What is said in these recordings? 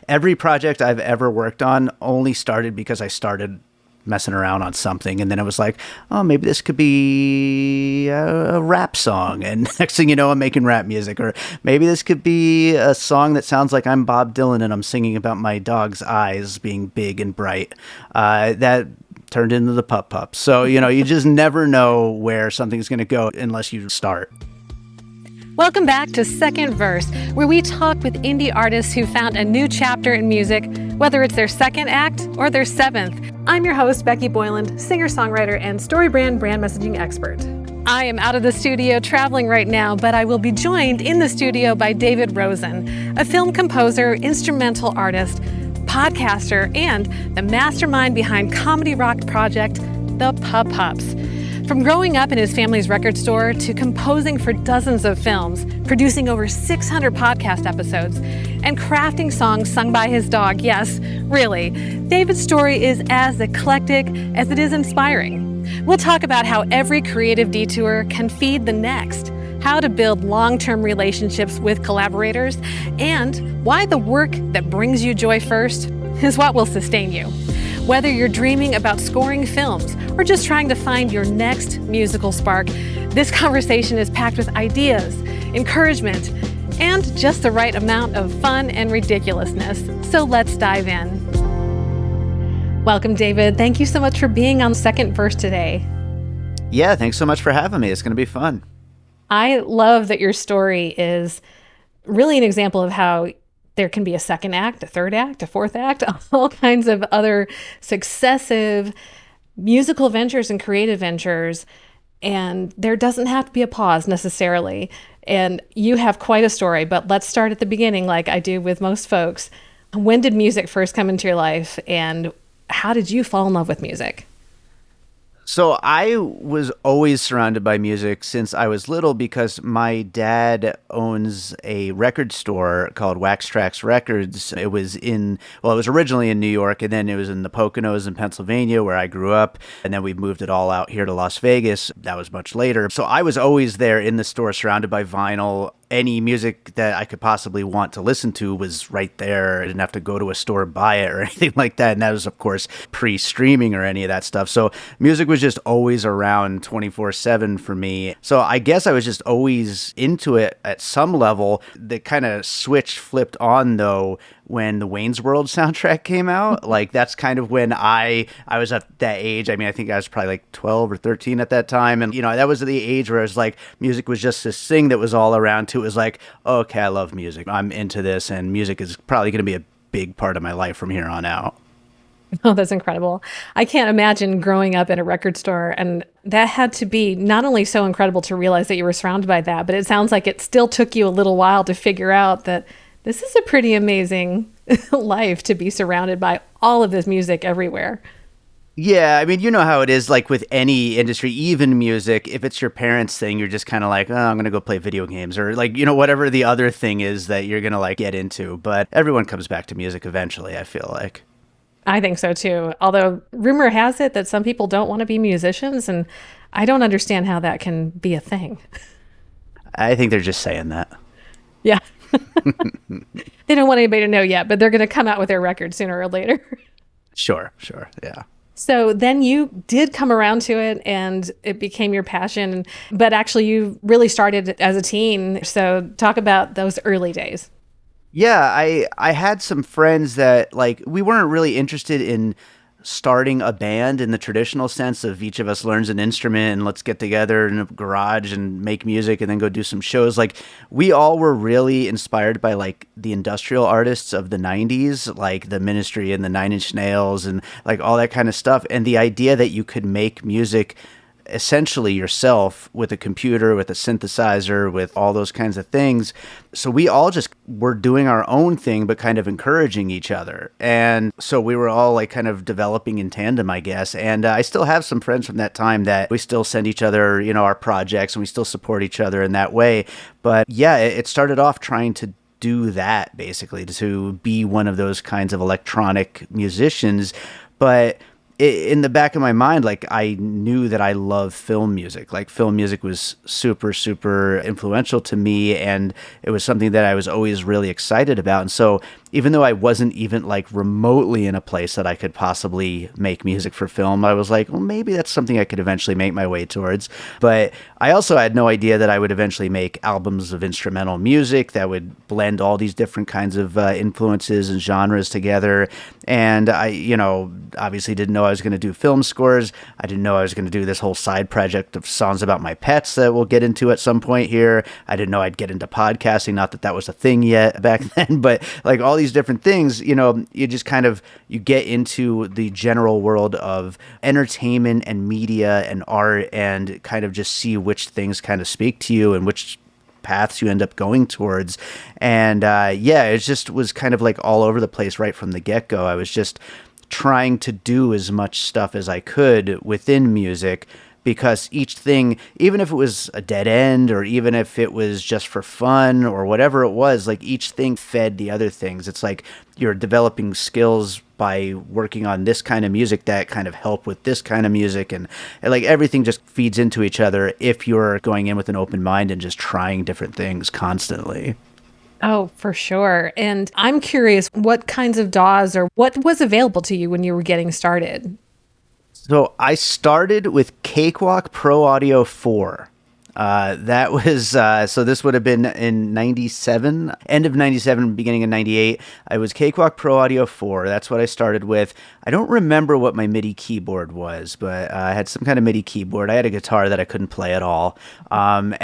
every project I've ever worked on only started because I started messing around on something, and then it was like, oh, maybe this could be a rap song, and next thing you know, I'm making rap music. Or maybe this could be a song that sounds like I'm Bob Dylan and I'm singing about my dog's eyes being big and bright. That turned into the Pup Pups. So, you just never know where something's going to go unless you start. Welcome back to Second Verse, where we talk with indie artists who found a new chapter in music, whether it's their second act or their seventh. I'm your host, Becky Boyland, singer-songwriter and StoryBrand brand messaging expert. I am out of the studio traveling right now, but I will be joined in the studio by David Rosen, a film composer, instrumental artist, podcaster, and the mastermind behind comedy rock project, the Pup Pups. From growing up in his family's record store to composing for dozens of films, producing over 600 podcast episodes, and crafting songs sung by his dog, yes, really, David's story is as eclectic as it is inspiring. We'll talk about how every creative detour can feed the next, how to build long-term relationships with collaborators, and why the work that brings you joy first is what will sustain you. Whether you're dreaming about scoring films or just trying to find your next musical spark, this conversation is packed with ideas, encouragement, and just the right amount of fun and ridiculousness. So let's dive in. Welcome, David. Thank you so much for being on Second Verse today. Yeah, thanks so much for having me. It's going to be fun. I love that your story is really an example of how there can be a second act, a third act, a fourth act, all kinds of other successive musical ventures and creative ventures. And there doesn't have to be a pause necessarily. And you have quite a story, but let's start at the beginning like I do with most folks. When did music first come into your life, and how did you fall in love with music? So I was always surrounded by music since I was little because my dad owns a record store called Wax Trax Records. It was originally in New York, and then it was in the Poconos in Pennsylvania where I grew up. And then we moved it all out here to Las Vegas. That was much later. So I was always there in the store surrounded by vinyl. Any music that I could possibly want to listen to was right there. I didn't have to go to a store and buy it or anything like that. And that was, of course, pre-streaming or any of that stuff. So music was just always around 24/7 for me. So I guess I was just always into it at some level. The kind of switch flipped on, though, when the Wayne's World soundtrack came out. Like, that's kind of when I was at that age. I mean, I think I was probably like 12 or 13 at that time. And, that was the age where it was like music was just this thing that was all around too. It was like, okay, I love music. I'm into this, and music is probably going to be a big part of my life from here on out. Oh, that's incredible. I can't imagine growing up in a record store, and that had to be not only so incredible to realize that you were surrounded by that, but it sounds like it still took you a little while to figure out that this is a pretty amazing life to be surrounded by all of this music everywhere. Yeah, I mean, you know how it is, like with any industry, even music. If it's your parents' thing, you're just kind of like, oh, I'm going to go play video games, or like, whatever the other thing is that you're going to like get into. But everyone comes back to music eventually, I feel like. I think so too. Although rumor has it that some people don't want to be musicians, and I don't understand how that can be a thing. I think they're just saying that. Yeah. They don't want anybody to know yet, but they're going to come out with their record sooner or later. Sure. Yeah. So then you did come around to it and it became your passion, but actually you really started as a teen. So talk about those early days. Yeah, I had some friends that, like, we weren't really interested in starting a band in the traditional sense of each of us learns an instrument and let's get together in a garage and make music and then go do some shows. Like, we all were really inspired by like the industrial artists of the 90s, like the Ministry and the Nine Inch Nails and like all that kind of stuff. And the idea that you could make music essentially yourself with a computer, with a synthesizer, with all those kinds of things. So we all just were doing our own thing, but kind of encouraging each other. And so we were all like kind of developing in tandem, I guess. And I still have some friends from that time that we still send each other, our projects, and we still support each other in that way. But yeah, it started off trying to do that, basically, to be one of those kinds of electronic musicians. But in the back of my mind, like I knew that I love film music. Like film music was super, super influential to me, and it was something that I was always really excited about. And so, even though I wasn't even like remotely in a place that I could possibly make music for film, I was like, well, maybe that's something I could eventually make my way towards. But I also had no idea that I would eventually make albums of instrumental music that would blend all these different kinds of influences and genres together. And I, obviously didn't know I was going to do film scores. I didn't know I was going to do this whole side project of songs about my pets that we'll get into at some point here. I didn't know I'd get into podcasting. Not that that was a thing yet back then, but like all these different things, you just kind of, you get into the general world of entertainment and media and art and kind of just see which things kind of speak to you and which paths you end up going towards. And it just was kind of like all over the place right from the get-go. I was just trying to do as much stuff as I could within music, because each thing, even if it was a dead end or even if it was just for fun or whatever it was, like each thing fed the other things. It's like you're developing skills by working on this kind of music that kind of help with this kind of music, and like everything just feeds into each other if you're going in with an open mind and just trying different things constantly. Oh, for sure. And I'm curious, what kinds of DAWs or what was available to you when you were getting started? So I started with Cakewalk Pro Audio 4. That was, so this would have been in 97, end of 97, beginning of 98. I was Cakewalk Pro Audio 4. That's what I started with. I don't remember what my MIDI keyboard was, but I had some kind of MIDI keyboard. I had a guitar that I couldn't play at all. And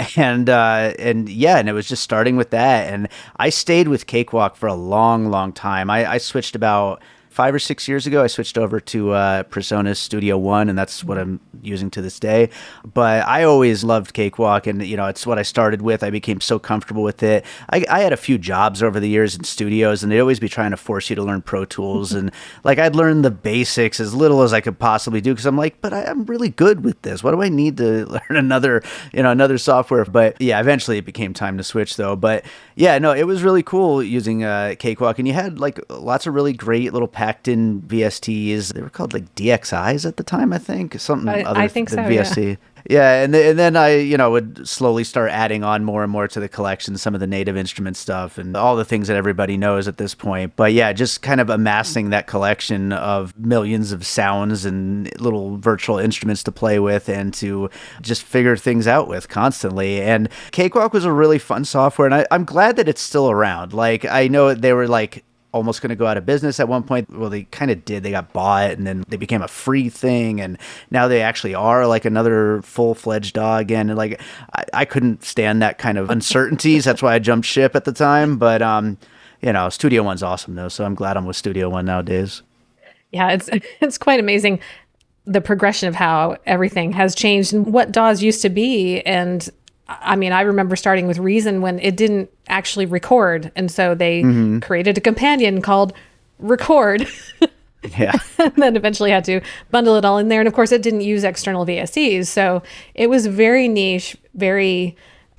it was just starting with that. And I stayed with Cakewalk for a long, long time. I switched about 5 or 6 years ago. I switched over to PreSonus Studio One, and that's what I'm using to this day. But I always loved Cakewalk, and it's what I started with. I became so comfortable with it. I had a few jobs over the years in studios, and they'd always be trying to force you to learn Pro Tools, and like I'd learn the basics as little as I could possibly do, because I'm like, but I'm really good with this. What do I need to learn another software? But yeah, eventually it became time to switch though. But yeah, no, it was really cool using Cakewalk, and you had like lots of really great little packed in VSTs. They were called like DXIs at the time, I think. Something other I think than so, VST. yeah. Yeah, and then I, would slowly start adding on more and more to the collection, some of the native instrument stuff and all the things that everybody knows at this point. But yeah, just kind of amassing that collection of millions of sounds and little virtual instruments to play with and to just figure things out with constantly. And Cakewalk was a really fun software, and I'm glad that it's still around. Like, I know they were like almost going to go out of business at one point. Well, they kind of did. They got bought, and then they became a free thing, and now they actually are like another full-fledged DAW again. And like I couldn't stand that kind of uncertainties. That's why I jumped ship at the time. But Studio One's awesome though, so I'm glad I'm with Studio One nowadays. Yeah, it's quite amazing, the progression of how everything has changed and what DAWs used to be. And I mean, I remember starting with Reason when it didn't actually record. And so they created a companion called Record. Yeah. And then eventually had to bundle it all in there. And of course, it didn't use external VSTs. So it was very niche, very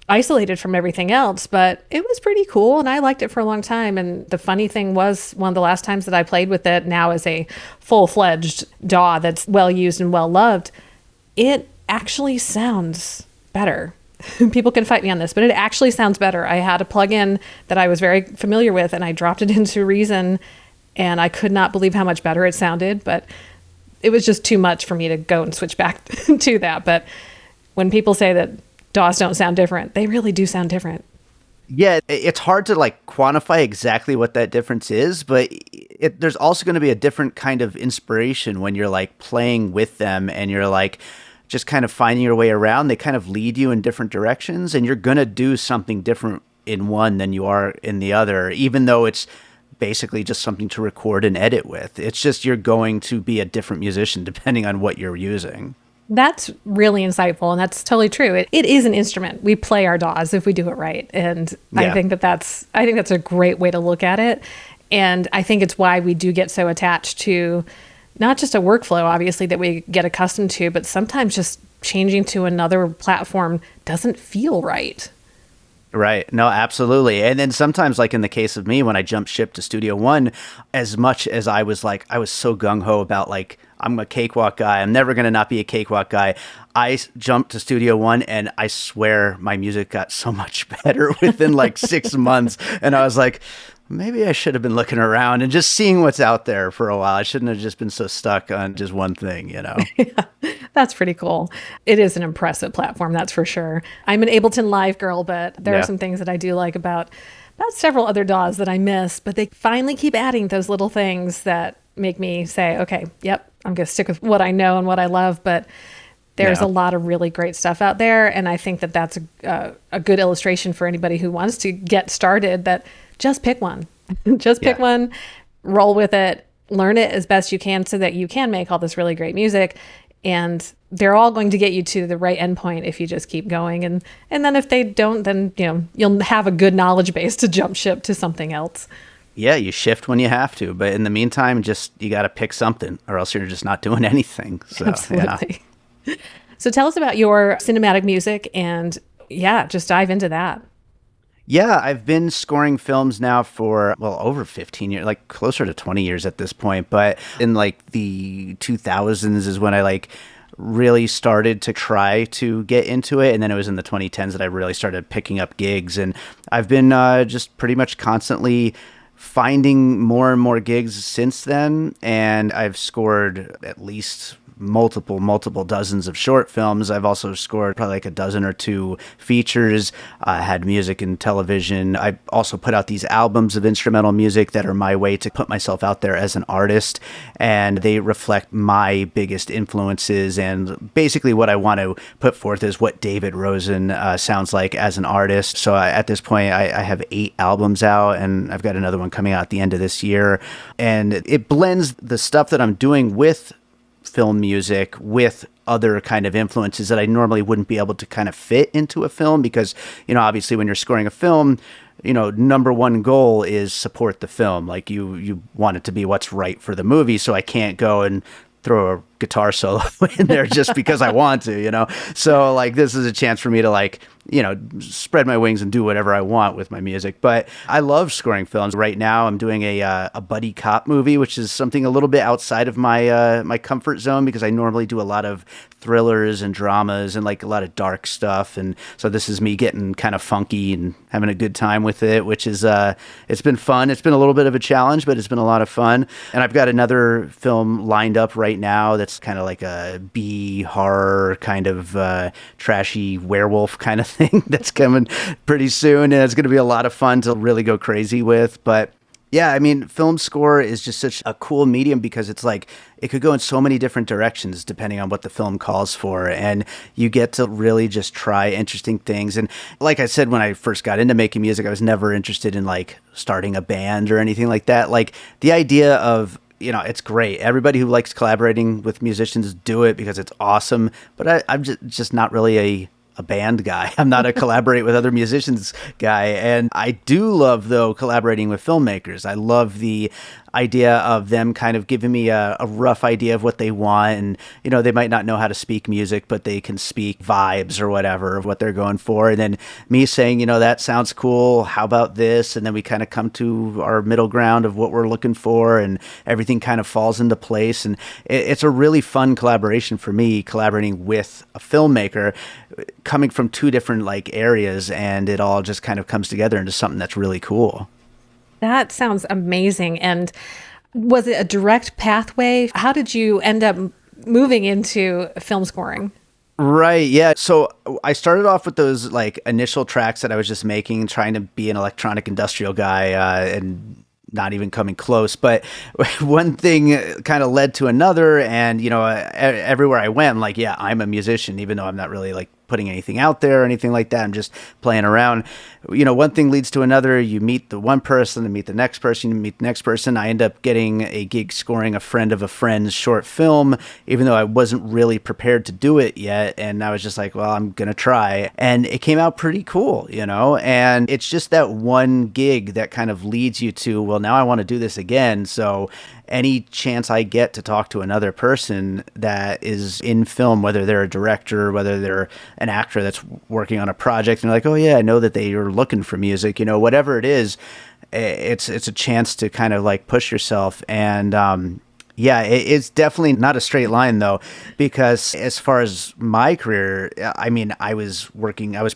isolated from everything else. But it was pretty cool. And I liked it for a long time. And the funny thing was, one of the last times that I played with it now as a full-fledged DAW that's well used and well loved, it actually sounds better. People can fight me on this, but it actually sounds better. I had a plugin that I was very familiar with, and I dropped it into Reason, and I could not believe how much better it sounded, but it was just too much for me to go and switch back to that. But when people say that DAWs don't sound different, they really do sound different. Yeah, it's hard to like quantify exactly what that difference is, but there's also going to be a different kind of inspiration when you're like playing with them and you're like just kind of finding your way around. They kind of lead you in different directions, and you're going to do something different in one than you are in the other, even though it's basically just something to record and edit with. It's just you're going to be a different musician depending on what you're using. That's really insightful, and that's totally true. It is an instrument. We play our DAWs if we do it right, and yeah. I think that's a great way to look at it. And I think it's why we do get so attached to not just a workflow, obviously, that we get accustomed to, but sometimes just changing to another platform doesn't feel right. Right. No, absolutely. And then sometimes, like in the case of me, when I jumped ship to Studio One, as much as I was like, I was so gung ho about like, I'm a cakewalk guy. I'm never going to not be a cakewalk guy. Jumped to Studio One and I swear my music got so much better within like 6 months. And I was like, maybe I should have been looking around and just seeing what's out there for a while. I shouldn't have just been so stuck on just one thing, you know? Yeah, that's pretty cool. It is an impressive platform, that's for sure. I'm an Ableton Live girl, but there are Yeah. some things that I do like about several other DAWs that I miss, but they finally keep adding those little things that make me say, okay, yep, I'm going to stick with what I know and what I love, but there's Yeah. a lot of really great stuff out there. And I think that that's a good illustration for anybody who wants to get started, that just pick one. Just pick Yeah. one, roll with it, learn it as best you can so that you can make all this really great music. And they're all going to get you to the right endpoint if you just keep going. And then if they don't, then you'll have a good knowledge base to jump ship to something else. Yeah, you shift when you have to, but in the meantime, just you got to pick something, or else you're just not doing anything. So, yeah. Absolutely. So tell us about your cinematic music and just dive into that. Yeah, I've been scoring films now for, well, over 15 years, like closer to 20 years at this point. But in like the 2000s is when I like really started to try to get into it. And then it was in the 2010s that I really started picking up gigs. And I've been just pretty much constantly finding more and more gigs since then. And I've scored at least multiple dozens of short films. I've also scored probably like a dozen or two features, had music and television. I also put out these albums of instrumental music that are my way to put myself out there as an artist, and they reflect my biggest influences and basically what I want to put forth is what David Rosen sounds like as an artist. So at this point, I have 8 albums out, and I've got another one coming out at the end of this year, and it blends the stuff that I'm doing with film music with other kind of influences that I normally wouldn't be able to kind of fit into a film because, obviously when you're scoring a film, number one goal is support the film. Like you want it to be what's right for the movie. So I can't go and throw a guitar solo in there just because I want to, So like this is a chance for me to like, spread my wings and do whatever I want with my music. But I love scoring films. Right now I'm doing a buddy cop movie, which is something a little bit outside of my my comfort zone because I normally do a lot of thrillers and dramas and like a lot of dark stuff. And so this is me getting kind of funky and having a good time with it, which is it's been fun. It's been a little bit of a challenge, but it's been a lot of fun. And I've got another film lined up right now that's kind of like a B horror kind of trashy werewolf kind of thing that's coming pretty soon, and it's going to be a lot of fun to really go crazy with. But yeah, I mean, film score is just such a cool medium because it's like it could go in so many different directions depending on what the film calls for, and you get to really just try interesting things. And like I said, when I first got into making music, I was never interested in like starting a band or anything like that. Like the idea of it's great. Everybody who likes collaborating with musicians do it because it's awesome. But I'm just not really a band guy. I'm not a collaborate with other musicians guy. And I do love, though, collaborating with filmmakers. I love the idea of them kind of giving me a rough idea of what they want. And, they might not know how to speak music, but they can speak vibes or whatever of what they're going for. And then me saying, that sounds cool. How about this? And then we kind of come to our middle ground of what we're looking for, and everything kind of falls into place. And it's a really fun collaboration for me, collaborating with a filmmaker coming from 2 different like areas, and it all just kind of comes together into something that's really cool. That sounds amazing. And was it a direct pathway? How did you end up moving into film scoring? Right. Yeah. So I started off with those like initial tracks that I was just making, trying to be an electronic industrial guy, and not even coming close. But one thing kind of led to another. And, everywhere I went, I'm like, yeah, I'm a musician, even though I'm not really like putting anything out there or anything like that. I'm just playing around. One thing leads to another. You meet the one person, and meet the next person, you meet the next person. I end up getting a gig scoring a friend of a friend's short film, even though I wasn't really prepared to do it yet. And I was just like, well, I'm going to try. And it came out pretty cool, and it's just that one gig that kind of leads you to, well, now I want to do this again. So any chance I get to talk to another person that is in film, whether they're a director, whether they're an actor that's working on a project and they're like, oh yeah, I know that they are looking for music, whatever it is, it's a chance to kind of like push yourself. And yeah, it's definitely not a straight line though, because as far as my career, I mean, I was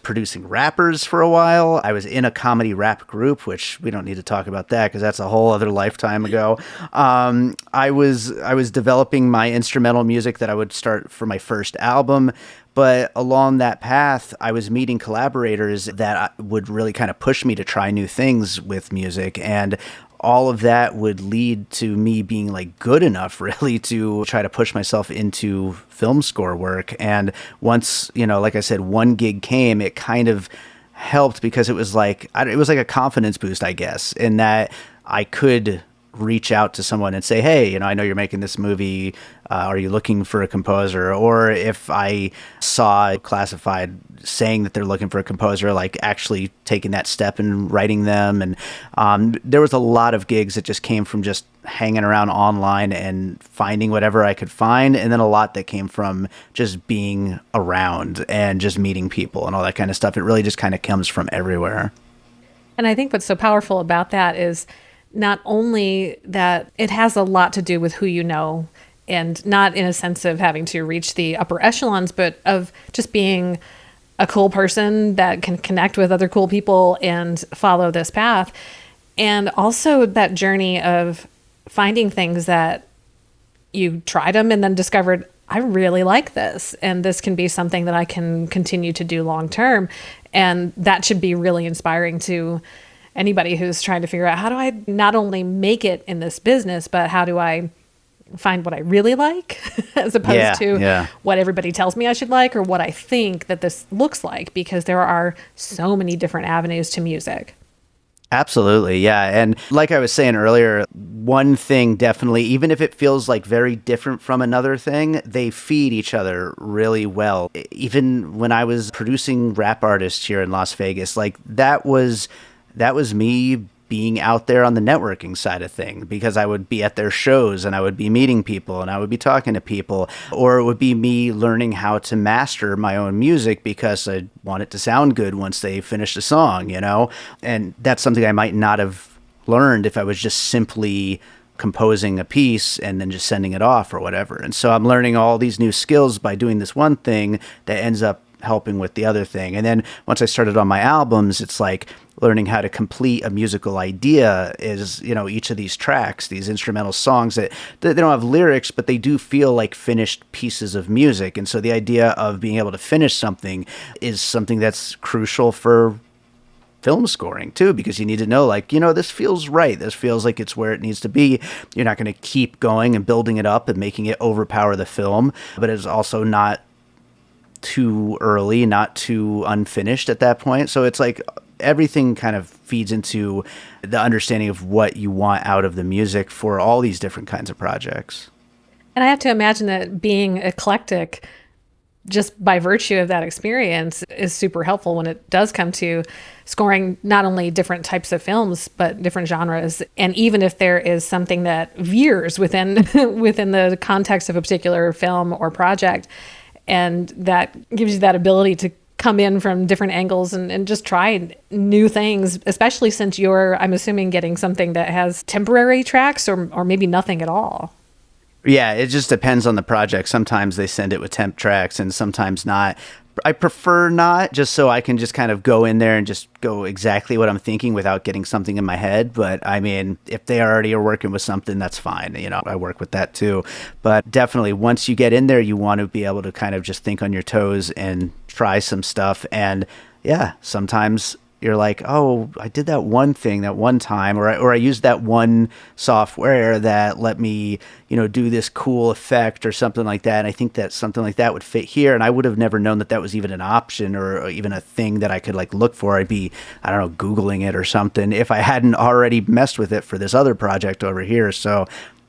producing rappers for a while. I was in a comedy rap group, which we don't need to talk about that because that's a whole other lifetime ago. I was developing my instrumental music that I would start for my first album. But along that path, I was meeting collaborators that would really kind of push me to try new things with music. And all of that would lead to me being like good enough really to try to push myself into film score work. And once, like I said, one gig came, it kind of helped because it was like a confidence boost, I guess, in that I could reach out to someone and say, hey, I know you're making this movie. Are you looking for a composer? Or if I saw classified saying that they're looking for a composer, like actually taking that step and writing them. And there was a lot of gigs that just came from just hanging around online and finding whatever I could find. And then a lot that came from just being around and just meeting people and all that kind of stuff. It really just kind of comes from everywhere. And I think what's so powerful about that is not only that it has a lot to do with who you know, and not in a sense of having to reach the upper echelons, but of just being a cool person that can connect with other cool people and follow this path. And also that journey of finding things that you tried them and then discovered, I really like this, and this can be something that I can continue to do long term. And that should be really inspiring to anybody who's trying to figure out, how do I not only make it in this business, but how do I find what I really like as opposed to what everybody tells me I should like or what I think that this looks like, because there are so many different avenues to music. Absolutely. Yeah. And like I was saying earlier, one thing definitely, even if it feels like very different from another thing, they feed each other really well. Even when I was producing rap artists here in Las Vegas, like that was me being out there on the networking side of things, because I would be at their shows and I would be meeting people and I would be talking to people, or it would be me learning how to master my own music because I want it to sound good once they finish the song, and that's something I might not have learned if I was just simply composing a piece and then just sending it off or whatever. And so I'm learning all these new skills by doing this one thing that ends up helping with the other thing. And then once I started on my albums, it's like learning how to complete a musical idea is, each of these tracks, these instrumental songs that they don't have lyrics, but they do feel like finished pieces of music. And so the idea of being able to finish something is something that's crucial for film scoring too, because you need to know, like, this feels right. This feels like it's where it needs to be. You're not going to keep going and building it up and making it overpower the film, but it's also not too early, not too unfinished at that point. So it's like everything kind of feeds into the understanding of what you want out of the music for all these different kinds of projects. And I have to imagine that being eclectic, just by virtue of that experience, is super helpful when it does come to scoring not only different types of films, but different genres. And even if there is something that veers within within the context of a particular film or project, and that gives you that ability to come in from different angles and just try new things, especially since you're, I'm assuming, getting something that has temporary tracks or maybe nothing at all. Yeah, it just depends on the project. Sometimes they send it with temp tracks and sometimes not. I prefer not, just so I can just kind of go in there and just go exactly what I'm thinking without getting something in my head. But I mean, if they already are working with something, that's fine. I work with that too. But definitely once you get in there, you want to be able to kind of just think on your toes and try some stuff. And yeah, sometimes you're like, oh, I did that one thing that one time, or I used that one software that let me, do this cool effect or something like that. And I think that something like that would fit here. And I would have never known that that was even an option or even a thing that I could like look for. I'd be, I don't know, Googling it or something if I hadn't already messed with it for this other project over here. So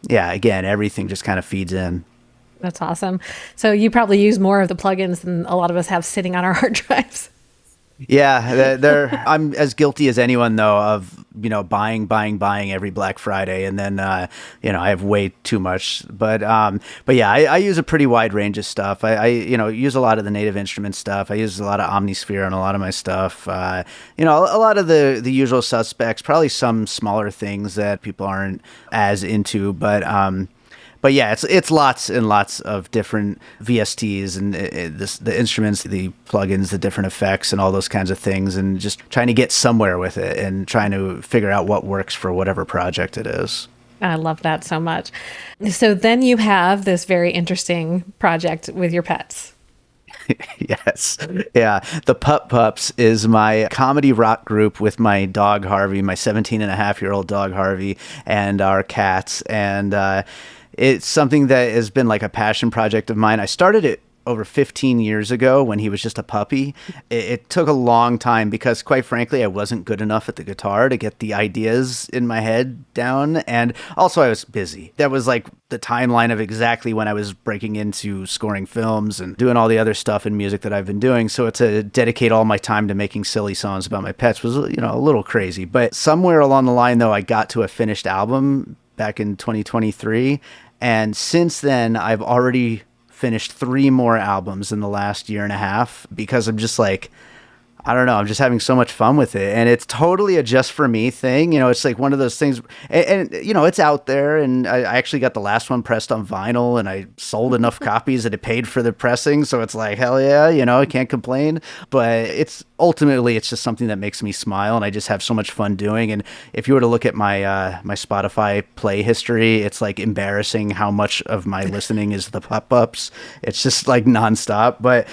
yeah, again, everything just kind of feeds in. That's awesome. So you probably use more of the plugins than a lot of us have sitting on our hard drives. Yeah, I'm as guilty as anyone though of buying every Black Friday, and then I have way too much. But yeah, I use a pretty wide range of stuff. I use a lot of the Native Instruments stuff. I use a lot of Omnisphere on a lot of my stuff. A lot of the usual suspects. Probably some smaller things that people aren't as into, but yeah, it's lots and lots of different VSTs and the instruments, the plugins, the different effects, and all those kinds of things, and just trying to get somewhere with it and trying to figure out what works for whatever project it is. I love that so much. So then you have this very interesting project with your pets. Yes. Yeah. The Pup Pups is my comedy rock group with my dog Harvey, my 17-and-a-half-year-old dog Harvey, and our cats. And it's something that has been like a passion project of mine. I started it over 15 years ago when he was just a puppy. It took a long time because, quite frankly, I wasn't good enough at the guitar to get the ideas in my head down. And also I was busy. That was like the timeline of exactly when I was breaking into scoring films and doing all the other stuff in music that I've been doing. So to dedicate all my time to making silly songs about my pets was, a little crazy. But somewhere along the line, though, I got to a finished album back in 2023. And since then, I've already finished 3 more albums in the last year and a half because I'm just like, I don't know, I'm just having so much fun with it. And it's totally a just for me thing. It's like one of those things, and it's out there. And I actually got the last one pressed on vinyl, and I sold enough copies that it paid for the pressing. So it's like, hell yeah, I can't complain. But it's just something that makes me smile, and I just have so much fun doing. And if you were to look at my Spotify play history, it's like embarrassing how much of my listening is the Pup Ups. It's just like nonstop. But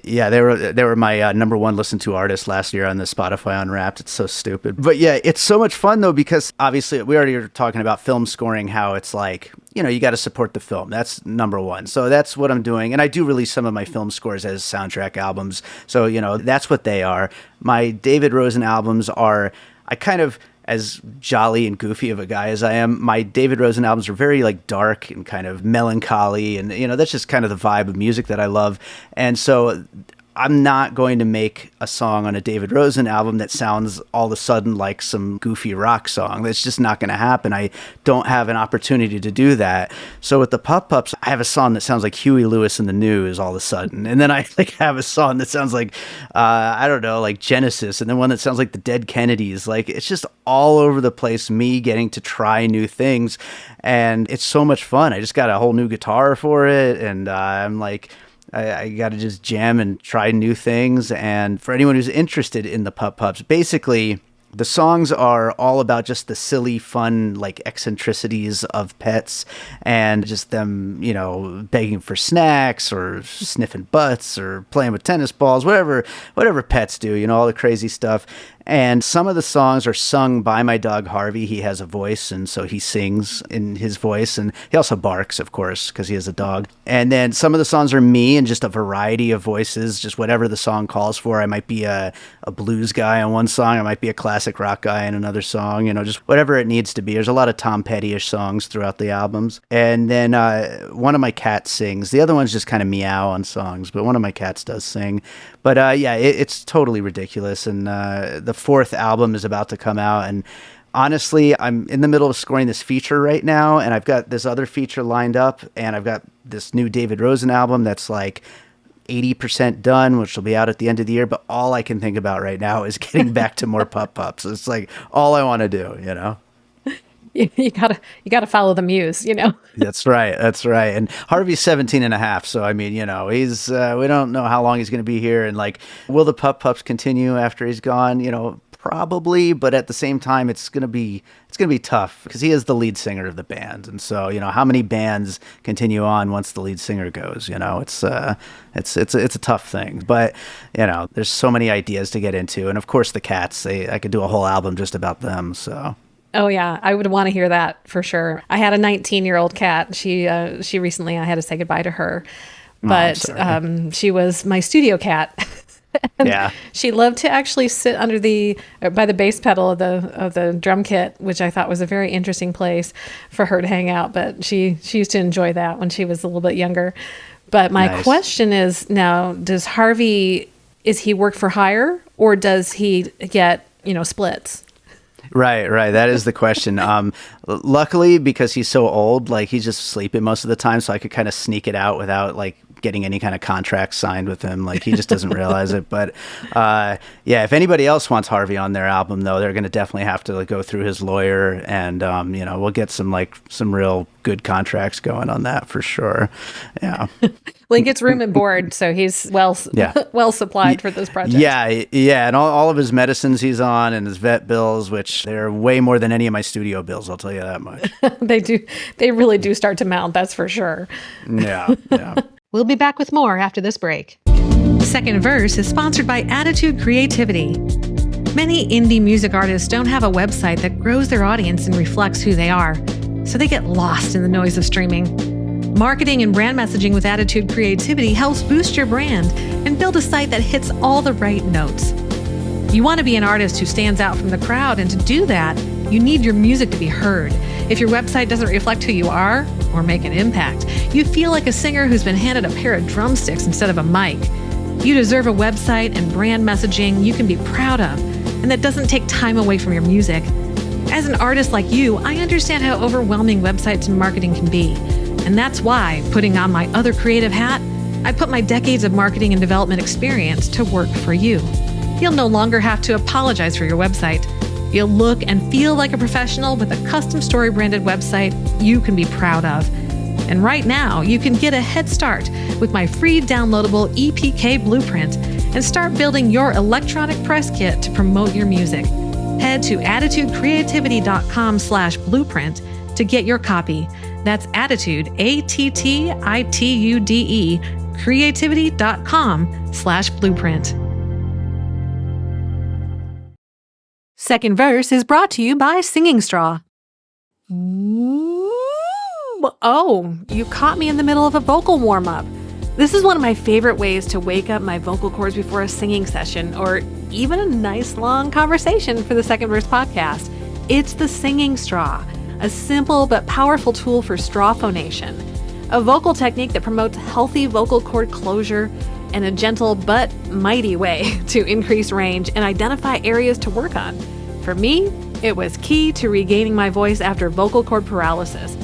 yeah, they were my number one listened to artist last year on the Spotify Unwrapped. It's so stupid. But yeah, it's so much fun though, because obviously we already were talking about film scoring, how it's like, you got to support the film. That's number one. So that's what I'm doing. And I do release some of my film scores as soundtrack albums. So, that's what they are. My David Rosen albums are, I kind of, as jolly and goofy of a guy as I am, my David Rosen albums are very like dark and kind of melancholy. And, that's just kind of the vibe of music that I love. And so I'm not going to make a song on a David Rosen album that sounds all of a sudden like some goofy rock song. That's just not going to happen. I don't have an opportunity to do that. So with the Pup Pups, I have a song that sounds like Huey Lewis in the News all of a sudden. And then I have a song that sounds like, I don't know, like Genesis. And then one that sounds like the Dead Kennedys. Like, it's just all over the place, me getting to try new things. And it's so much fun. I just got a whole new guitar for it. And I'm like, I got to just jam and try new things. And for anyone who's interested in the Pup Pups, basically the songs are all about just the silly, fun, like eccentricities of pets and just them, begging for snacks or sniffing butts or playing with tennis balls, whatever pets do, all the crazy stuff. And some of the songs are sung by my dog Harvey. He has a voice, and so he sings in his voice, and he also barks, of course, because he is a dog. And then some of the songs are me and just a variety of voices, just whatever the song calls for. I might be a blues guy on one song, I might be a classic rock guy in another song, just whatever it needs to be. There's a lot of Tom Petty-ish songs throughout the albums. And then one of my cats sings. The other one's just kind of meow on songs, but one of my cats does sing. But yeah, it's totally ridiculous. And the 4th album is about to come out. And honestly, I'm in the middle of scoring this feature right now. And I've got this other feature lined up. And I've got this new David Rosen album that's like 80% done, which will be out at the end of the year. But all I can think about right now is getting back to more Pup Pups. It's like all I want to do, You gotta follow the muse, That's right. And Harvey's 17 and a half. So, I mean, he's, we don't know how long he's going to be here. And like, will the Pup Pups continue after he's gone? Probably. But at the same time, it's going to be tough because he is the lead singer of the band. And so, how many bands continue on once the lead singer goes? It's a tough thing. But, there's so many ideas to get into. And of course, the cats, I could do a whole album just about them. So. Oh yeah, I would want to hear that for sure. I had a 19-year-old cat. She recently, I had to say goodbye to her, but she was my studio cat. Yeah, she loved to actually sit by the bass pedal of the drum kit, which I thought was a very interesting place for her to hang out. But she used to enjoy that when she was a little bit younger. But my question is now: does Harvey is he work for hire or does he get, splits? Right. That is the question. Luckily, because he's so old, like he's just sleeping most of the time, so I could kind of sneak it out without like getting any kind of contract signed with him. Like he just doesn't realize it. But yeah, if anybody else wants Harvey on their album, though, they're going to definitely have to like go through his lawyer, and we'll get some real good contracts going on that for sure. Yeah. Well, he gets room and board, so he's well supplied for this project. Yeah, and all of his medicines he's on, and his vet bills, which they're way more than any of my studio bills. I'll tell you that much. They really do start to mount. That's for sure. Yeah. We'll be back with more after this break. Second Verse is sponsored by Attitude Creativity. Many indie music artists don't have a website that grows their audience and reflects who they are, so they get lost in the noise of streaming. Marketing and brand messaging with Attitude Creativity helps boost your brand and build a site that hits all the right notes. You want to be an artist who stands out from the crowd, and to do that, you need your music to be heard. If your website doesn't reflect who you are or make an impact, you feel like a singer who's been handed a pair of drumsticks instead of a mic. You deserve a website and brand messaging you can be proud of, and that doesn't take time away from your music. As an artist like you, I understand how overwhelming websites and marketing can be. And that's why, putting on my other creative hat, I put my decades of marketing and development experience to work for you. You'll no longer have to apologize for your website. You'll look and feel like a professional with a custom story branded website you can be proud of. And right now, you can get a head start with my free downloadable EPK blueprint and start building your electronic press kit to promote your music. Head to attitudecreativity.com/blueprint to get your copy. That's Attitude, ATTITUDE, creativity.com/blueprint. Second Verse is brought to you by Singing Straw. Oh, you caught me in the middle of a vocal warm-up. This is one of my favorite ways to wake up my vocal cords before a singing session or even a nice long conversation for the Second Verse podcast. It's the Singing Straw, a simple but powerful tool for straw phonation, a vocal technique that promotes healthy vocal cord closure in a gentle but mighty way to increase range and identify areas to work on. For me, it was key to regaining my voice after vocal cord paralysis.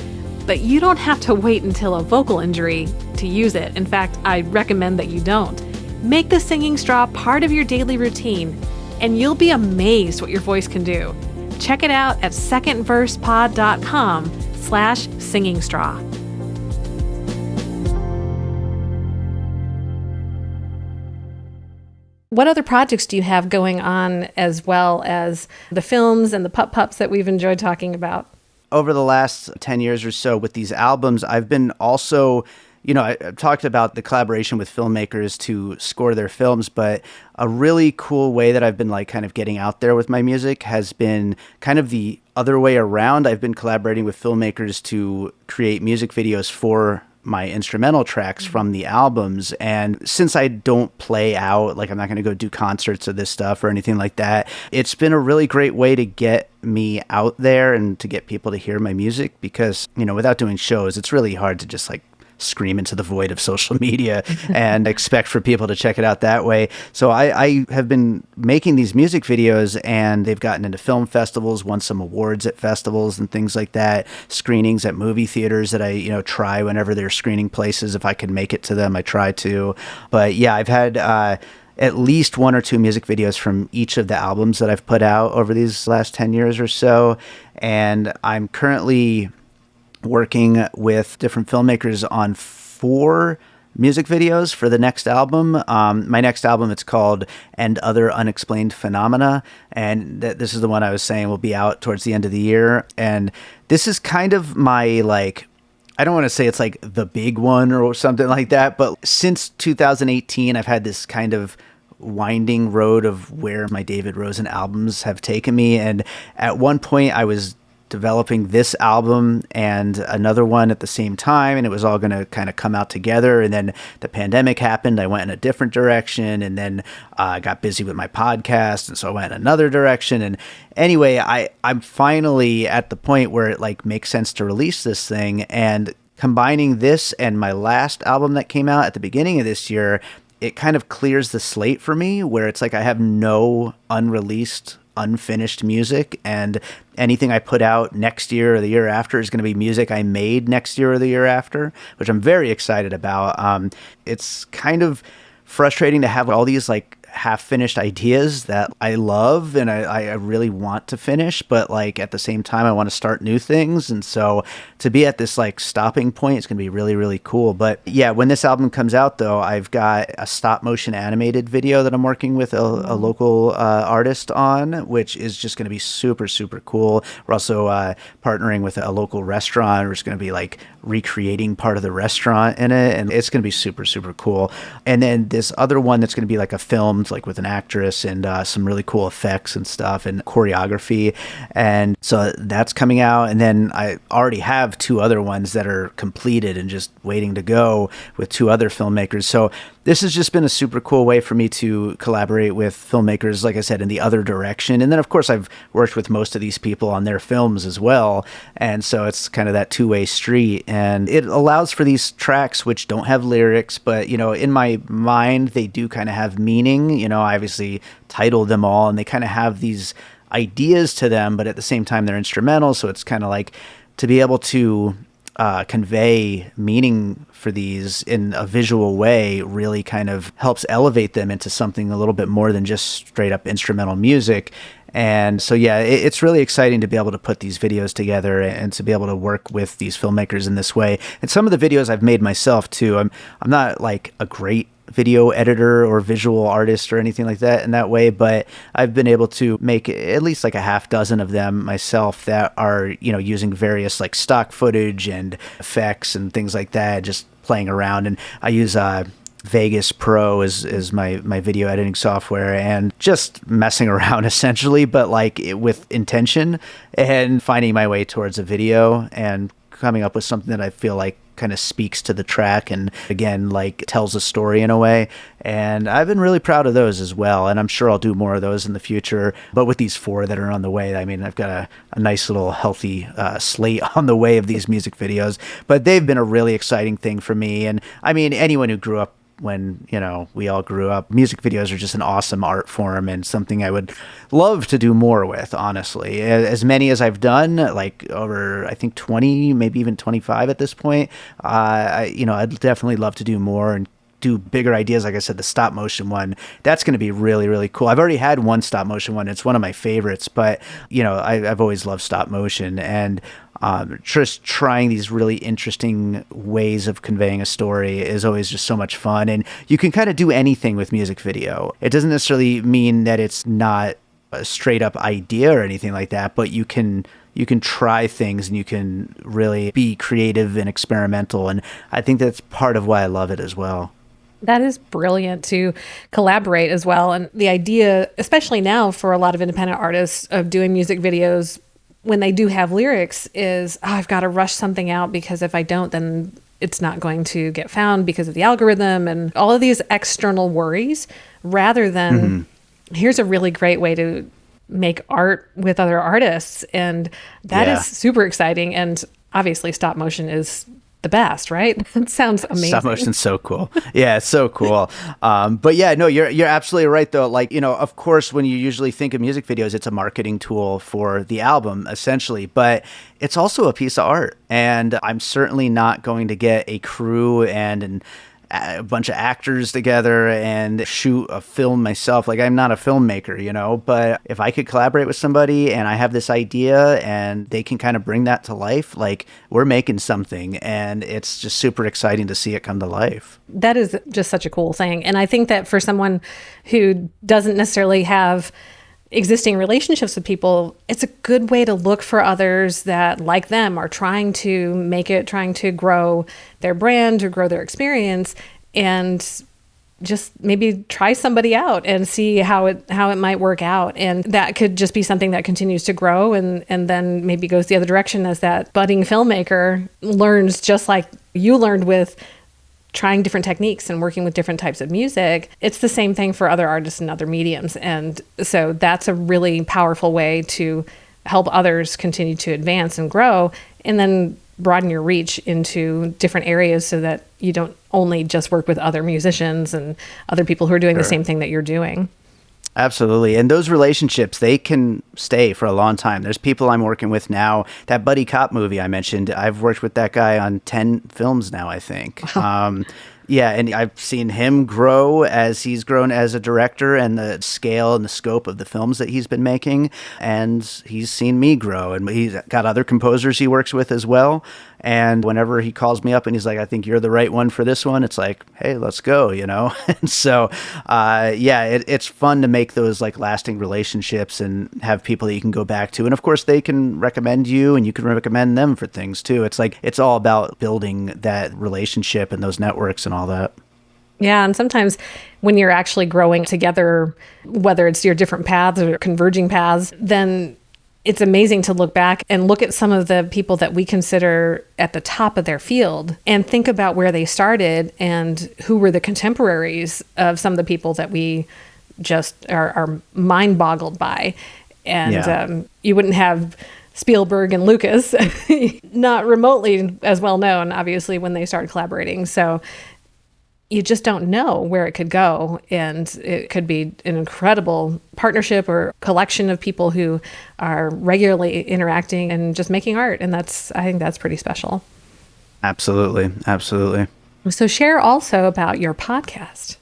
But you don't have to wait until a vocal injury to use it. In fact, I recommend that you don't. Make the Singing Straw part of your daily routine, and you'll be amazed what your voice can do. Check it out at secondversepod.com/singing straw. What other projects do you have going on, as well as the films and the Pup Pups that we've enjoyed talking about? Over the last 10 years or so with these albums, I've been also, I've talked about the collaboration with filmmakers to score their films, but a really cool way that I've been like kind of getting out there with my music has been kind of the other way around. I've been collaborating with filmmakers to create music videos for my instrumental tracks from the albums. And since I don't play out, like I'm not going to go do concerts of this stuff or anything like that, it's been a really great way to get me out there and to get people to hear my music, because, without doing shows, it's really hard to just like scream into the void of social media and expect for people to check it out that way. So I have been making these music videos, and they've gotten into film festivals, won some awards at festivals and things like that, screenings at movie theaters that I, try whenever they're screening places. If I can make it to them, I try to. But yeah, I've had at least one or two music videos from each of the albums that I've put out over these last 10 years or so. And I'm currently working with different filmmakers on 4 music videos for the next album. My next album, it's called And Other Unexplained Phenomena. And this is the one I was saying will be out towards the end of the year. And this is kind of my, I don't want to say it's like the big one or something like that, but since 2018, I've had this kind of winding road of where my David Rosen albums have taken me. And at one point I was developing this album and another one at the same time, and it was all going to kind of come out together. And then the pandemic happened. I went in a different direction, and then I got busy with my podcast, and so I went in another direction. And anyway, I'm finally at the point where it like makes sense to release this thing. And combining this and my last album that came out at the beginning of this year, it kind of clears the slate for me, where it's like I have no unreleased, unfinished music, and anything I put out next year or the year after is going to be music I made next year or the year after, which I'm very excited about. It's kind of frustrating to have all these like half-finished ideas that I love and I really want to finish, but like at the same time I want to start new things. And so to be at this like stopping point, it's going to be really, really cool. But yeah, when this album comes out though, I've got a stop motion animated video that I'm working with a local artist on, which is just going to be super, super cool. We're also partnering with a local restaurant. We're just going to be like recreating part of the restaurant in it, and it's going to be super, super cool. And then this other one that's going to be like a film like with an actress and some really cool effects and stuff and choreography. And so that's coming out. And then I already have 2 other ones that are completed and just waiting to go with 2 other filmmakers. So this has just been a super cool way for me to collaborate with filmmakers, like I said, in the other direction. And then, of course, I've worked with most of these people on their films as well. And so it's kind of that two-way street. And it allows for these tracks which don't have lyrics, but, you know, in my mind, they do kind of have meaning. You know, I obviously titled them all, and they kind of have these ideas to them, but at the same time, they're instrumental. So it's kind of like to be able to convey meaning for these in a visual way really kind of helps elevate them into something a little bit more than just straight up instrumental music. And so, yeah, it's really exciting to be able to put these videos together and to be able to work with these filmmakers in this way. And some of the videos I've made myself too. I'm not like a great video editor or visual artist or anything like that in that way, but I've been able to make at least like a half dozen of them myself that are, you know, using various like stock footage and effects and things like that, just playing around. And I use Vegas Pro is my video editing software, and just messing around essentially, but like with intention and finding my way towards a video and coming up with something that I feel like kind of speaks to the track and again like tells a story in a way. And I've been really proud of those as well, and I'm sure I'll do more of those in the future. But with these 4 that are on the way, I mean, I've got a nice little healthy slate on the way of these music videos, but they've been a really exciting thing for me. And I mean, anyone who grew up when, you know, we all grew up, music videos are just an awesome art form and something I would love to do more with, honestly. As many as I've done, like over, I think 20, maybe even 25 at this point, I'd definitely love to do more and do bigger ideas. Like I said, the stop motion one, that's going to be really, really cool. I've already had one stop motion one. It's one of my favorites, but, you know, I've always loved stop motion, and just trying these really interesting ways of conveying a story is always just so much fun. And you can kind of do anything with music video. It doesn't necessarily mean that it's not a straight up idea or anything like that, but you can try things and you can really be creative and experimental. And I think that's part of why I love it as well. That is brilliant to collaborate as well. And the idea, especially now for a lot of independent artists, of doing music videos when they do have lyrics is, I've got to rush something out because if I don't, then it's not going to get found because of the algorithm and all of these external worries, rather than here's a really great way to make art with other artists. And that is super exciting. And obviously stop motion is the best, right? That sounds amazing. Stop motion's so cool. Yeah, it's so cool. But yeah, no, you're absolutely right though. Like, you know, of course, when you usually think of music videos, it's a marketing tool for the album essentially, but it's also a piece of art. And I'm certainly not going to get a crew and a bunch of actors together and shoot a film myself. Like, I'm not a filmmaker, you know, but if I could collaborate with somebody and I have this idea and they can kind of bring that to life, like, we're making something, and it's just super exciting to see it come to life. That is just such a cool thing. And I think that for someone who doesn't necessarily have existing relationships with people, it's a good way to look for others that, like them, are trying to make it, trying to grow their brand or grow their experience, and just maybe try somebody out and see how it might work out. And that could just be something that continues to grow and then maybe goes the other direction as that budding filmmaker learns, just like you learned with trying different techniques and working with different types of music. It's the same thing for other artists and other mediums. And so that's a really powerful way to help others continue to advance and grow. And then broaden your reach into different areas so that you don't only just work with other musicians and other people who are doing the same thing that you're doing. Absolutely. And those relationships, they can stay for a long time. There's people I'm working with now. That Buddy Cop movie I mentioned, I've worked with that guy on 10 films now, I think. Yeah, and I've seen him grow as he's grown as a director and the scale and the scope of the films that he's been making. And he's seen me grow. And he's got other composers he works with as well. And whenever he calls me up and he's like, I think you're the right one for this one, it's like, hey, let's go, you know? And so, it's fun to make those like lasting relationships and have people that you can go back to. And of course, they can recommend you and you can recommend them for things too. It's like, it's all about building that relationship and those networks and all that. Yeah, and sometimes when you're actually growing together, whether it's your different paths or converging paths, then it's amazing to look back and look at some of the people that we consider at the top of their field and think about where they started and who were the contemporaries of some of the people that we just are mind boggled by. And you wouldn't have Spielberg and Lucas, not remotely as well known, obviously, when they started collaborating. So you just don't know where it could go. And it could be an incredible partnership or collection of people who are regularly interacting and just making art. And I think that's pretty special. Absolutely. Absolutely. So share also about your podcast.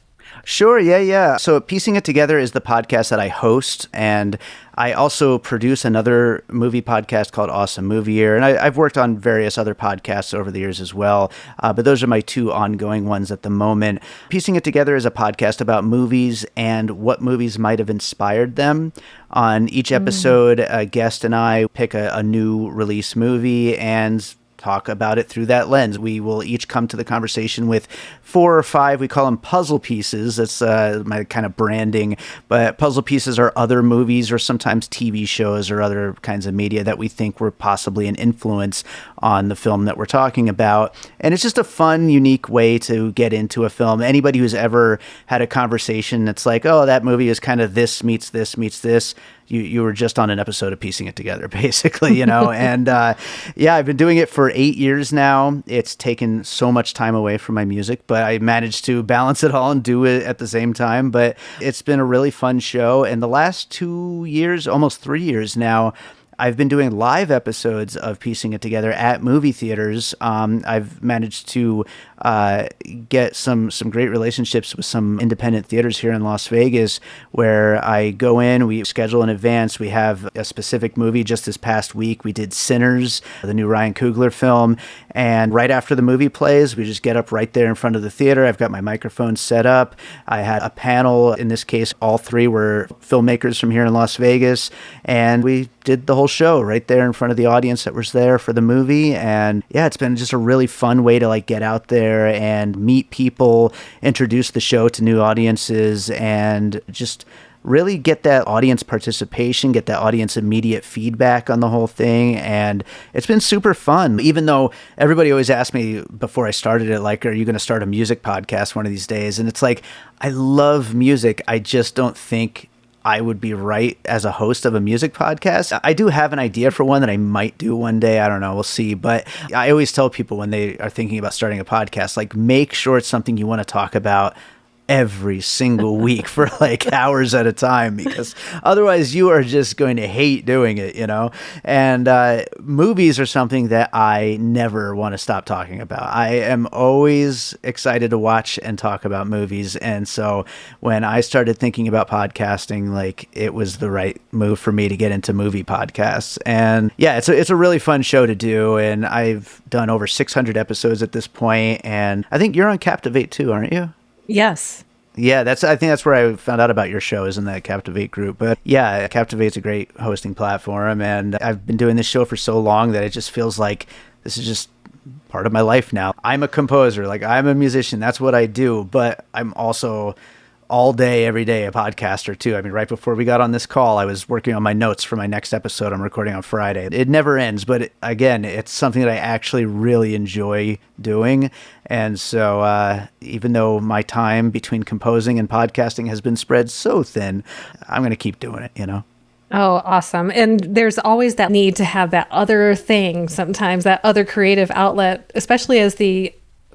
Sure. Yeah. So Piecing It Together is the podcast that I host, and I also produce another movie podcast called Awesome Movie Year. And I've worked on various other podcasts over the years as well, but those are my two ongoing ones at the moment. Piecing It Together is a podcast about movies and what movies might have inspired them. On each episode, a guest and I pick a new release movie and talk about it through that lens. We will each come to the conversation with 4 or 5, we call them puzzle pieces. That's my kind of branding. But puzzle pieces are other movies or sometimes TV shows or other kinds of media that we think were possibly an influence on the film that we're talking about. And it's just a fun, unique way to get into a film. Anybody who's ever had a conversation that's like, oh, that movie is kind of this meets this meets this, you were just on an episode of Piecing It Together, basically, you know? And I've been doing it for 8 years now. It's taken so much time away from my music, but I managed to balance it all and do it at the same time. But it's been a really fun show. And the last 2 years, almost 3 years now, I've been doing live episodes of Piecing It Together at movie theaters. I've managed to get some great relationships with some independent theaters here in Las Vegas where I go in, we schedule in advance, we have a specific movie. Just this past week, we did Sinners, the new Ryan Coogler film, and right after the movie plays, we just get up right there in front of the theater. I've got my microphone set up. I had a panel, in this case, all 3 were filmmakers from here in Las Vegas, and we did the whole show right there in front of the audience that was there for the movie. And yeah, it's been just a really fun way to like get out there and meet people, introduce the show to new audiences, and just really get that audience participation, get that audience immediate feedback on the whole thing. And it's been super fun, even though everybody always asked me before I started it, like, are you going to start a music podcast one of these days? And it's like, I love music. I just don't think I would be right as a host of a music podcast. I do have an idea for one that I might do one day. I don't know. We'll see. But I always tell people when they are thinking about starting a podcast, like, make sure it's something you want to talk about every single week for like hours at a time, because otherwise you are just going to hate doing it, you know? And movies are something that I never want to stop talking about. I am always excited to watch and talk about movies. And so when I started thinking about podcasting, like, it was the right move for me to get into movie podcasts. And yeah, it's a really fun show to do. And I've done over 600 episodes at this point. And I think you're on Captivate too, aren't you? Yes. Yeah, I think that's where I found out about your show, is in that Captivate group. But yeah, Captivate's a great hosting platform, and I've been doing this show for so long that it just feels like this is just part of my life now. I'm a composer, like, I'm a musician, that's what I do, but I'm also all day, every day, a podcaster too. I mean, right before we got on this call, I was working on my notes for my next episode I'm recording on Friday. It never ends, but again, it's something that I actually really enjoy doing. And so even though my time between composing and podcasting has been spread so thin, I'm going to keep doing it, you know? Oh, awesome. And there's always that need to have that other thing, sometimes that other creative outlet, especially as the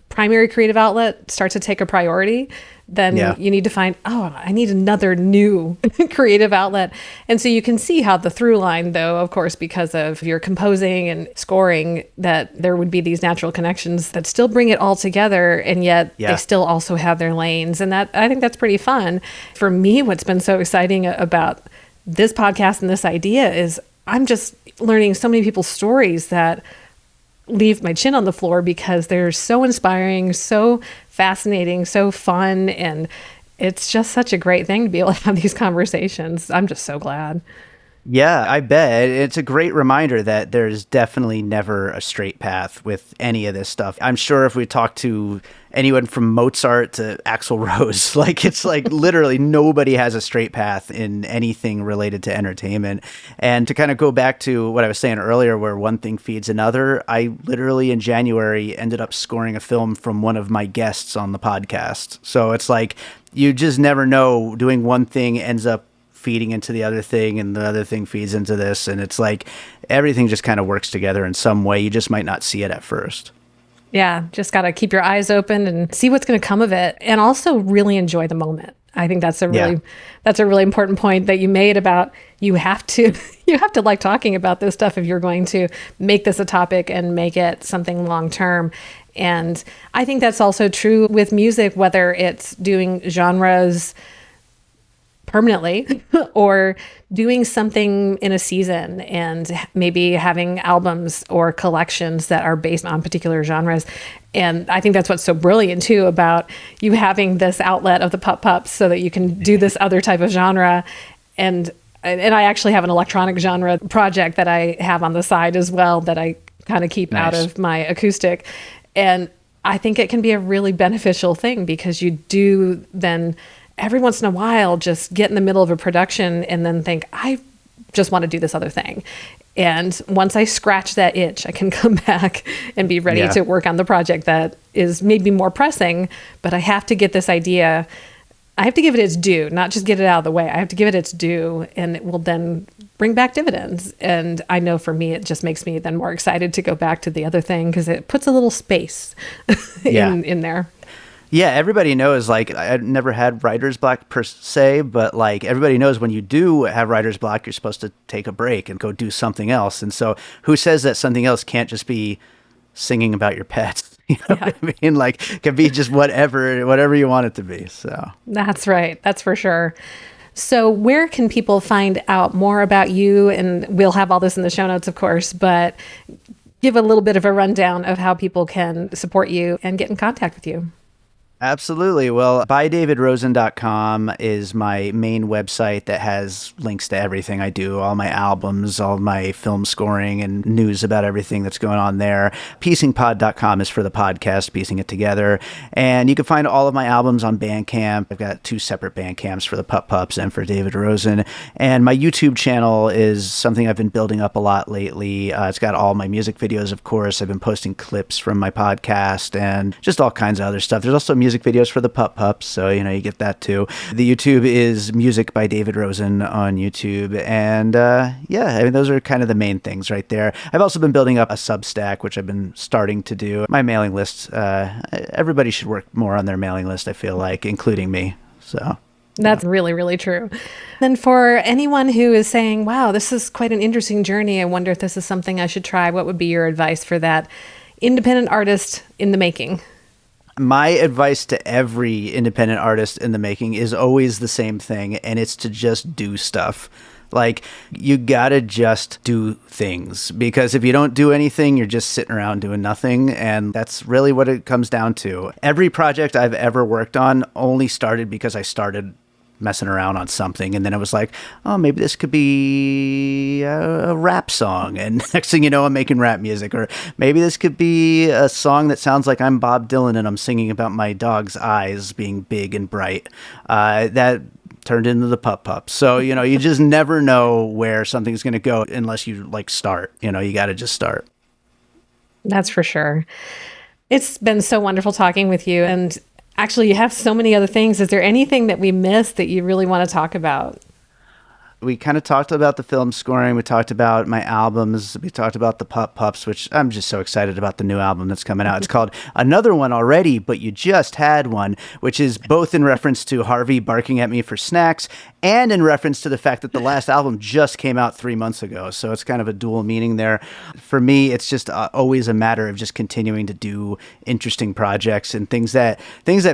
primary creative outlet starts to take a priority. Then Yeah. you need to find, oh, I need another new creative outlet. And so you can see how the through line, though, of course, because of your composing and scoring, that there would be these natural connections that still bring it all together. And yet Yeah. they still also have their lanes. And that, I think that's pretty fun. For me, what's been so exciting about this podcast and this idea is I'm just learning so many people's stories that leave my chin on the floor because they're so inspiring, so fascinating, so fun. And it's just such a great thing to be able to have these conversations. I'm just so glad. Yeah, I bet. It's a great reminder that there's definitely never a straight path with any of this stuff. I'm sure if we talk to anyone from Mozart to Axl Rose, like it's like literally nobody has a straight path in anything related to entertainment. And to kind of go back to what I was saying earlier, where one thing feeds another, I literally in January ended up scoring a film from one of my guests on the podcast. So it's like you just never know. Doing one thing ends up feeding into the other thing, and the other thing feeds into this, and it's like everything just kind of works together in some way. You just might not see it at first. Yeah, just got to keep your eyes open and see what's going to come of it, and also really enjoy the moment. I think that's a really that's a really important point that you made about you have to you have to like talking about this stuff if you're going to make this a topic and make it something long term. And I think that's also true with music, whether it's doing genres permanently or doing something in a season and maybe having albums or collections that are based on particular genres. And I think that's what's so brilliant too about you having this outlet of the Pup Pups so that you can do this other type of genre. And I actually have an electronic genre project that I have on the side as well that I kind of keep out of my acoustic. And I think it can be a really beneficial thing because you do then every once in a while just get in the middle of a production and then think, I just want to do this other thing. And once I scratch that itch, I can come back and be ready to work on the project that is maybe more pressing, but I have to get this idea, I have to give it its due, not just get it out of the way. I have to give it its due, and it will then bring back dividends. And I know for me, it just makes me then more excited to go back to the other thing because it puts a little space in there. Yeah, everybody knows, like, I never had writer's block per se, but like everybody knows when you do have writer's block, you're supposed to take a break and go do something else. And so who says that something else can't just be singing about your pets? You know what I mean? Like, it can be just whatever you want it to be. So that's right. That's for sure. So where can people find out more about you? And we'll have all this in the show notes, of course, but give a little bit of a rundown of how people can support you and get in contact with you. absolutely. Well, bydavidrosen.com is my main website that has links to everything I do, all my albums, all my film scoring and news about everything that's going on there. Piecingpod.com is for the podcast, Piecing It Together. And you can find all of my albums on Bandcamp. I've got 2 separate Bandcamps for the Pup Pups and for David Rosen. And my YouTube channel is something I've been building up a lot lately. It's got all my music videos, of course. I've been posting clips from my podcast and just all kinds of other stuff. There's also music videos for the Pup Pups, so you get that too. The YouTube is Music by David Rosen on YouTube, and I mean those are kind of the main things right there. I've also been building up a Substack, which I've been starting to do. My mailing list, everybody should work more on their mailing list, I feel like, including me. So that's really, really true. Then for anyone who is saying, wow, this is quite an interesting journey, I wonder if this is something I should try, what would be your advice for that independent artist in the making? My advice to every independent artist in the making is always the same thing, and it's to just do stuff. Like, you gotta just do things, because if you don't do anything, you're just sitting around doing nothing, and that's really what it comes down to. Every project I've ever worked on only started because I started messing around on something, and then it was like, oh, maybe this could be a rap song, and next thing you know, I'm making rap music. Or maybe this could be a song that sounds like I'm Bob Dylan and I'm singing about my dog's eyes being big and bright. That turned into the Pup Pups. So you just never know where something's going to go unless you start. You got to just start. That's for sure. It's been so wonderful talking with you, and actually, you have so many other things. Is there anything that we missed that you really want to talk about? We kind of talked about the film scoring. We talked about my albums. We talked about the Pup Pups, which I'm just so excited about the new album that's coming out. It's called Another One Already, but you just had one, which is both in reference to Harvey barking at me for snacks and in reference to the fact that the last album just came out 3 months ago. So it's kind of a dual meaning there. For me, it's just always a matter of just continuing to do interesting projects and things that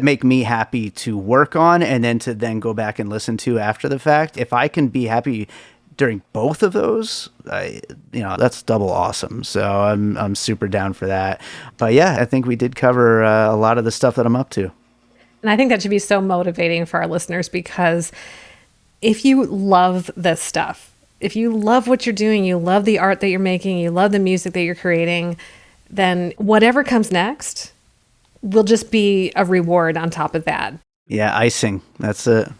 make me happy to work on and then to then go back and listen to after the fact. If I can be happy during both of those, that's double awesome. So I'm super down for that. But yeah, I think we did cover a lot of the stuff that I'm up to. And I think that should be so motivating for our listeners, because if you love this stuff, if you love what you're doing, you love the art that you're making, you love the music that you're creating, then whatever comes next will just be a reward on top of that. Yeah, icing. That's it.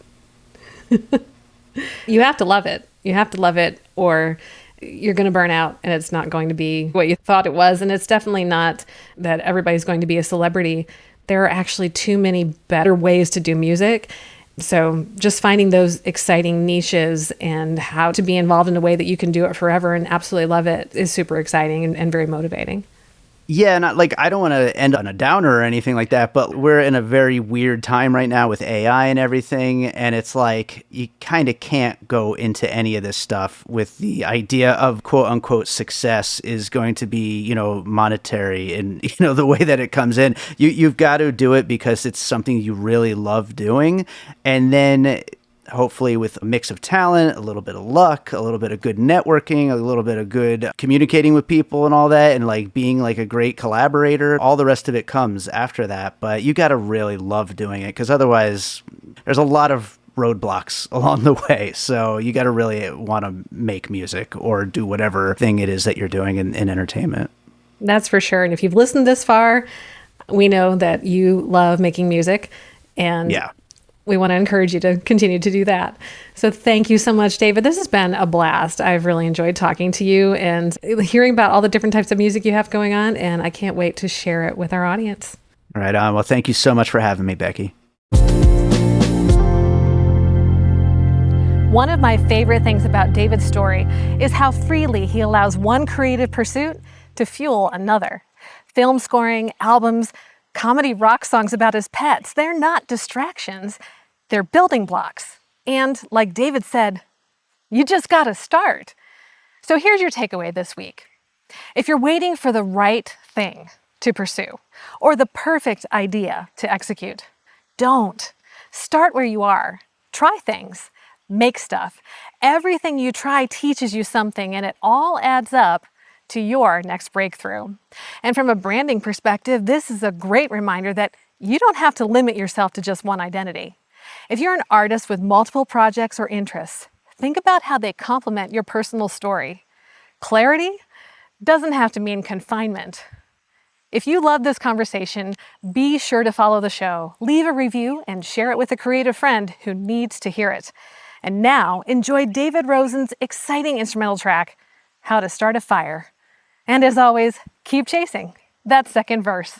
You have to love it. You have to love it, or you're going to burn out and it's not going to be what you thought it was. And it's definitely not that everybody's going to be a celebrity. There are actually too many better ways to do music. So just finding those exciting niches and how to be involved in a way that you can do it forever and absolutely love it is super exciting and very motivating. Yeah, and I don't want to end on a downer or anything like that, but we're in a very weird time right now with AI and everything, and it's like you kind of can't go into any of this stuff with the idea of quote unquote success is going to be, monetary and the way that it comes in. You've got to do it because it's something you really love doing, and then hopefully with a mix of talent, a little bit of luck, a little bit of good networking, a little bit of good communicating with people and all that, and like being like a great collaborator, all the rest of it comes after that. But you got to really love doing it, because otherwise there's a lot of roadblocks along the way. So you got to really want to make music or do whatever thing it is that you're doing in entertainment. That's for sure. And if you've listened this far, we know that you love making music, and yeah, we want to encourage you to continue to do that. So thank you so much, David. This has been a blast. I've really enjoyed talking to you and hearing about all the different types of music you have going on, and I can't wait to share it with our audience. Right on. Well, thank you so much for having me, Becky. One of my favorite things about David's story is how freely he allows one creative pursuit to fuel another. Film scoring, albums, comedy rock songs about his pets, they're not distractions. They're building blocks. And like David said, you just gotta start. So here's your takeaway this week. If you're waiting for the right thing to pursue or the perfect idea to execute, don't. Start where you are. Try things. Make stuff. Everything you try teaches you something, and it all adds up to your next breakthrough. And from a branding perspective, this is a great reminder that you don't have to limit yourself to just one identity. If you're an artist with multiple projects or interests, think about how they complement your personal story. Clarity doesn't have to mean confinement. If you love this conversation, be sure to follow the show, leave a review, and share it with a creative friend who needs to hear it. And now, enjoy David Rosen's exciting instrumental track, How to Start a Fire. And as always, keep chasing that second verse.